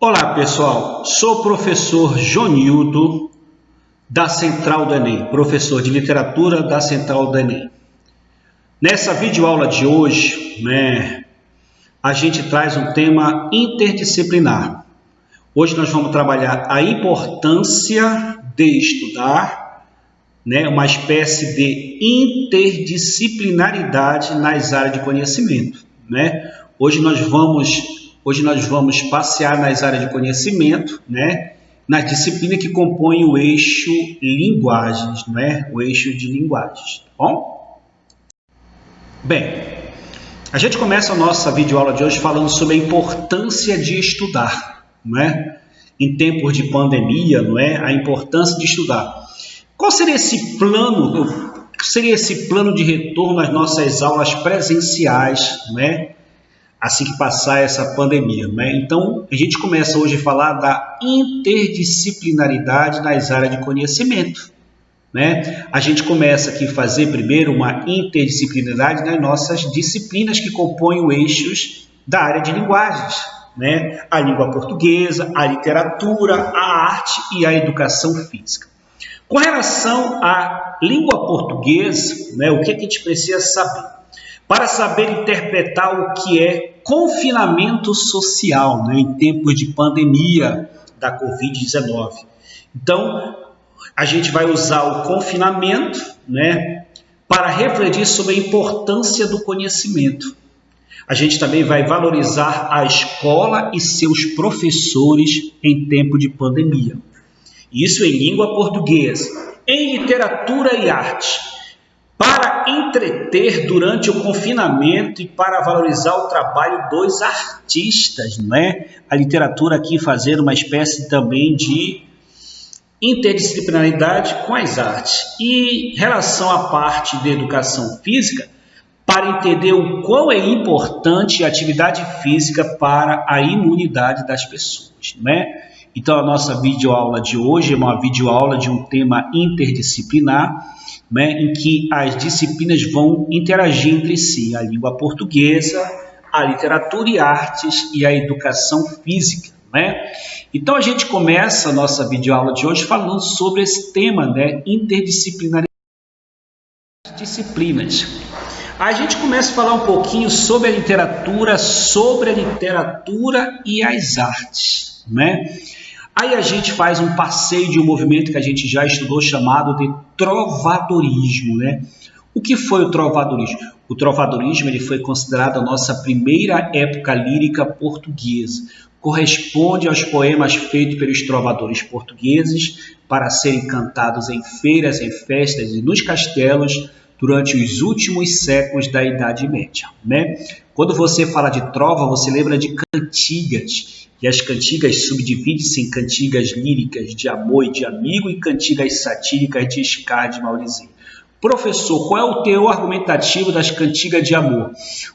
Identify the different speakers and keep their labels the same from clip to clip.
Speaker 1: Olá pessoal, sou o professor Jonildo da Central do Enem, professor de literatura da Central do Enem. Nessa videoaula de hoje, a gente traz um tema interdisciplinar. Hoje nós vamos trabalhar a importância de estudar, uma espécie de interdisciplinaridade nas áreas de conhecimento. Hoje nós vamos passear nas áreas de conhecimento, nas disciplinas que compõem o eixo linguagens, o eixo de linguagens, tá bom? Bem, a gente começa a nossa videoaula de hoje falando sobre a importância de estudar, em tempos de pandemia, a importância de estudar. Qual seria esse plano? Seria esse plano de retorno às nossas aulas presenciais, assim que passar essa pandemia, Então, a gente começa hoje a falar da interdisciplinaridade nas áreas de conhecimento, A gente começa aqui a fazer primeiro uma interdisciplinaridade nas nossas disciplinas que compõem os eixos da área de linguagens, A língua portuguesa, a literatura, a arte e a educação física. Com relação à língua portuguesa, o que a gente precisa saber? Para saber interpretar o que é confinamento social, em tempos de pandemia da Covid-19. Então, a gente vai usar o confinamento, para refletir sobre a importância do conhecimento. A gente também vai valorizar a escola e seus professores em tempo de pandemia. Isso em língua portuguesa. Em literatura e arte, para entreter durante o confinamento e para valorizar o trabalho dos artistas, A literatura aqui fazendo uma espécie também de interdisciplinaridade com as artes. E em relação à parte de educação física, para entender o quão é importante a atividade física para a imunidade das pessoas, Então, a nossa videoaula de hoje é uma videoaula de um tema interdisciplinar, em que as disciplinas vão interagir entre si, a língua portuguesa, a literatura e artes e a educação física, Então, a gente começa a nossa videoaula de hoje falando sobre esse tema, interdisciplinaridade das disciplinas. A gente começa a falar um pouquinho sobre a literatura e as artes, Aí a gente faz um passeio de um movimento que a gente já estudou chamado de trovadorismo, O que foi o trovadorismo? O trovadorismo ele foi considerado a nossa primeira época lírica portuguesa. Corresponde aos poemas feitos pelos trovadores portugueses para serem cantados em feiras, em festas e nos castelos durante os últimos séculos da Idade Média, Quando você fala de trova, você lembra de cantigas. E as cantigas subdividem-se em cantigas líricas de amor e de amigo e cantigas satíricas de escárnio e maldizia. Professor, qual é o teor argumentativo das cantigas de amor?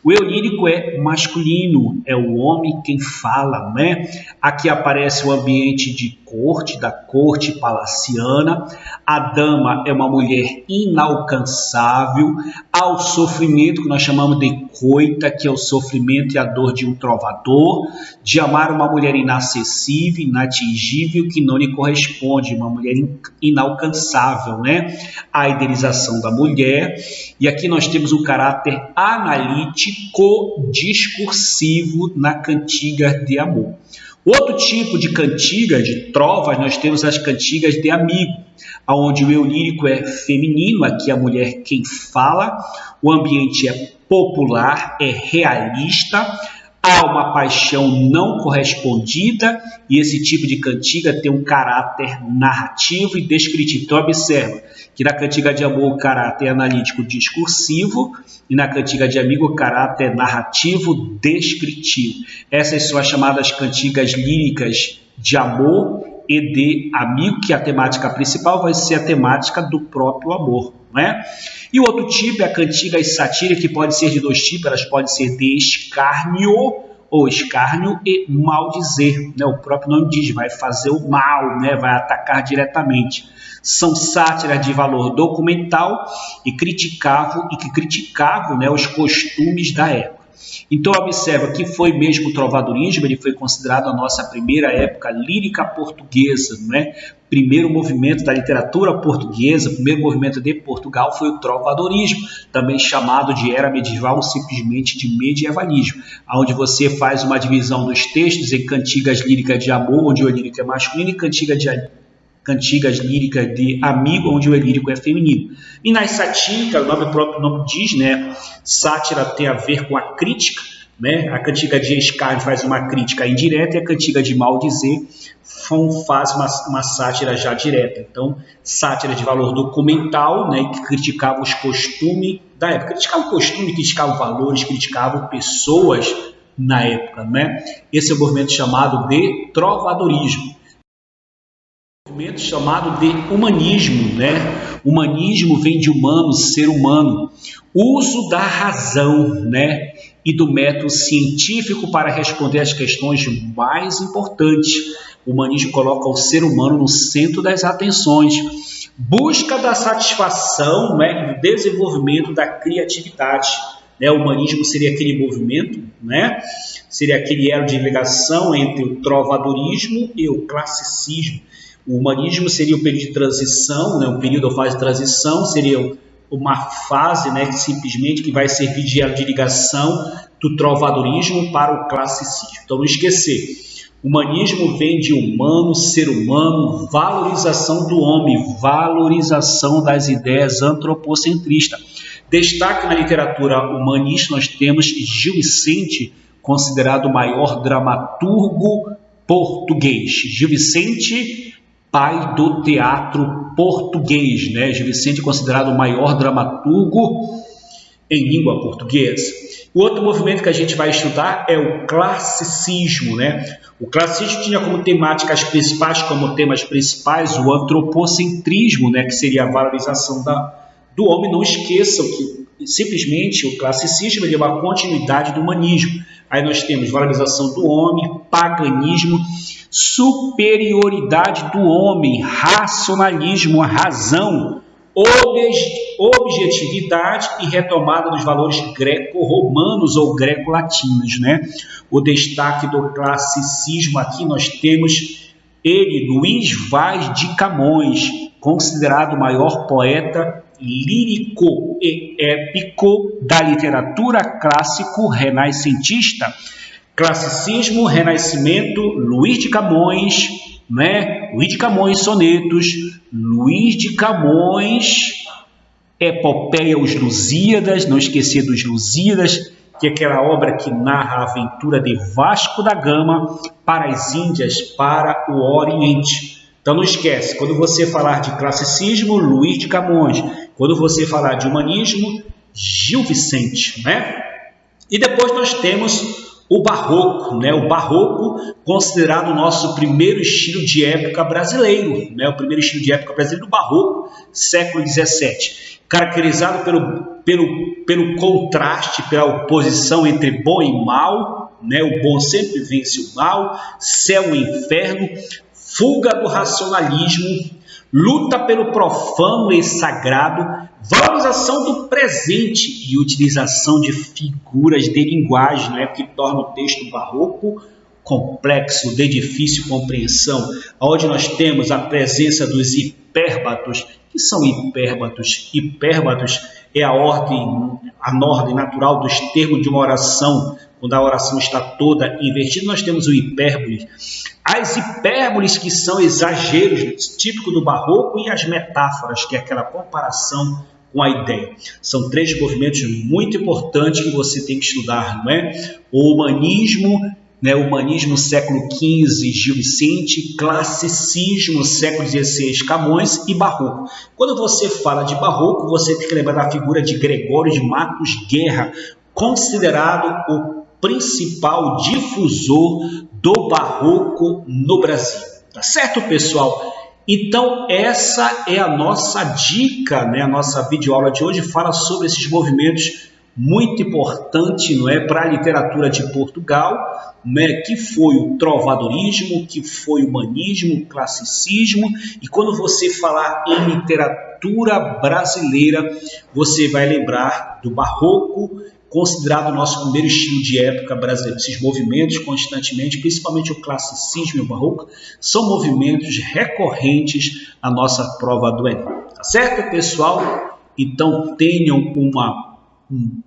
Speaker 1: O eu lírico é masculino, é o homem quem fala, Aqui aparece o ambiente de corte, da corte palaciana. A dama é uma mulher inalcançável. Há o sofrimento que nós chamamos de coita, que é o sofrimento e a dor de um trovador, de amar uma mulher inacessível, inatingível, que não lhe corresponde, uma mulher inalcançável, A idealização da mulher, e aqui nós temos um caráter analítico discursivo na cantiga de amor. Outro tipo de cantiga, de trovas, nós temos as cantigas de amigo, onde o eu lírico é feminino, aqui a mulher quem fala, o ambiente é popular, é realista, há uma paixão não correspondida e esse tipo de cantiga tem um caráter narrativo e descritivo. Então, observa que na cantiga de amor o caráter é analítico discursivo e na cantiga de amigo o caráter narrativo descritivo. Essas são as chamadas cantigas líricas de amor e de amigo, que a temática principal vai ser a temática do próprio amor, E o outro tipo é a cantiga satírica, que pode ser de dois tipos, elas podem ser de escárnio ou escárnio e maldizer, O próprio nome diz, vai fazer o mal, Vai atacar diretamente. São sátiras de valor documental e que criticavam os costumes da época. Então observa que foi mesmo o trovadorismo, ele foi considerado a nossa primeira época lírica portuguesa, não é? Primeiro movimento da literatura portuguesa, primeiro movimento de Portugal foi o trovadorismo, também chamado de era medieval ou simplesmente de medievalismo, onde você faz uma divisão dos textos em cantigas líricas de amor, onde o lírico é masculino, e cantigas líricas de amigo, onde o lírico é feminino. E nas satíricas, o próprio nome diz, né? Sátira tem a ver com a crítica, né? A cantiga de escárnio faz uma crítica indireta e a cantiga de maldizer faz uma sátira já direta. Então, sátira de valor documental, né? Que criticava os costumes da época. Criticava o costume, criticava valores, criticava pessoas na época, né? Esse é o movimento chamado de trovadorismo. Movimento chamado de humanismo, né? Humanismo vem de humano, ser humano. Uso da razão, né? E do método científico para responder às questões mais importantes. O humanismo coloca o ser humano no centro das atenções. Busca da satisfação, né? E do desenvolvimento da criatividade. Né? O humanismo seria aquele movimento, né? Seria aquele elo de ligação entre o trovadorismo e o classicismo. O humanismo seria o período de transição, né? O período ou fase de transição seria uma fase, né, simplesmente que vai servir de elo de ligação do trovadorismo para o classicismo. Então não esquecer, humanismo vem de humano, ser humano, valorização do homem, valorização das ideias antropocentristas. Destaque na literatura humanista nós temos Gil Vicente, considerado o maior dramaturgo português. Gil Vicente, pai do teatro português, né? Gil Vicente é considerado o maior dramaturgo em língua portuguesa. O outro movimento que a gente vai estudar é o classicismo, né? O classicismo tinha como temáticas principais, como temas principais, o antropocentrismo, né? Que seria a valorização do homem. Não esqueçam que simplesmente o classicismo é uma continuidade do humanismo. Aí nós temos valorização do homem, paganismo, superioridade do homem, racionalismo, razão, objetividade e retomada dos valores greco-romanos ou greco-latinos, né? O destaque do classicismo aqui nós temos ele, Luís Vaz de Camões, considerado o maior poeta lírico e épico da literatura clássico renascentista. Classicismo, Renascimento, Luís de Camões, né? Luís de Camões, sonetos, Luís de Camões, Epopeia, os Lusíadas, não esquecer dos Lusíadas, que é aquela obra que narra a aventura de Vasco da Gama para as Índias, para o Oriente. Então não esquece, quando você falar de classicismo, Luís de Camões, quando você falar de humanismo, Gil Vicente, né? E depois nós temos o barroco, né? O barroco considerado o nosso primeiro estilo de época brasileiro, né? O primeiro estilo de época brasileiro do barroco, século XVII, caracterizado pelo contraste, pela oposição entre bom e mal, né? O bom sempre vence o mal, céu e inferno, fuga do racionalismo, luta pelo profano e sagrado, valorização do presente e utilização de figuras de linguagem, né, que torna o texto barroco complexo, de difícil compreensão, onde nós temos a presença dos hipérbatos. Que são hipérbatos? Hipérbatos é a ordem natural dos termos de uma oração. Quando a oração está toda invertida, nós temos o hipérbole. As hipérboles, que são exageros típicos do barroco, e as metáforas, que é aquela comparação com a ideia. São três movimentos muito importantes que você tem que estudar, não é? O humanismo, né? O humanismo século XV, Gil Vicente, classicismo século XVI, Camões, e barroco. Quando você fala de barroco, você tem que lembrar da figura de Gregório de Matos Guerra, considerado o principal difusor do barroco no Brasil. Tá certo, pessoal? Então, essa é a nossa dica, né? A nossa videoaula de hoje fala sobre esses movimentos muito importantes, não é, para a literatura de Portugal, né? Que foi o trovadorismo, que foi o humanismo, o classicismo. E quando você falar em literatura brasileira, você vai lembrar do barroco, considerado o nosso primeiro estilo de época brasileiro. Esses movimentos constantemente, principalmente o classicismo e o barroco, são movimentos recorrentes na nossa prova do Enem. Tá certo, pessoal? Então tenham um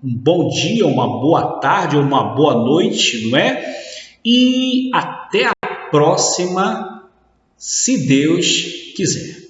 Speaker 1: bom dia, uma boa tarde ou uma boa noite, não é? E até a próxima, se Deus quiser.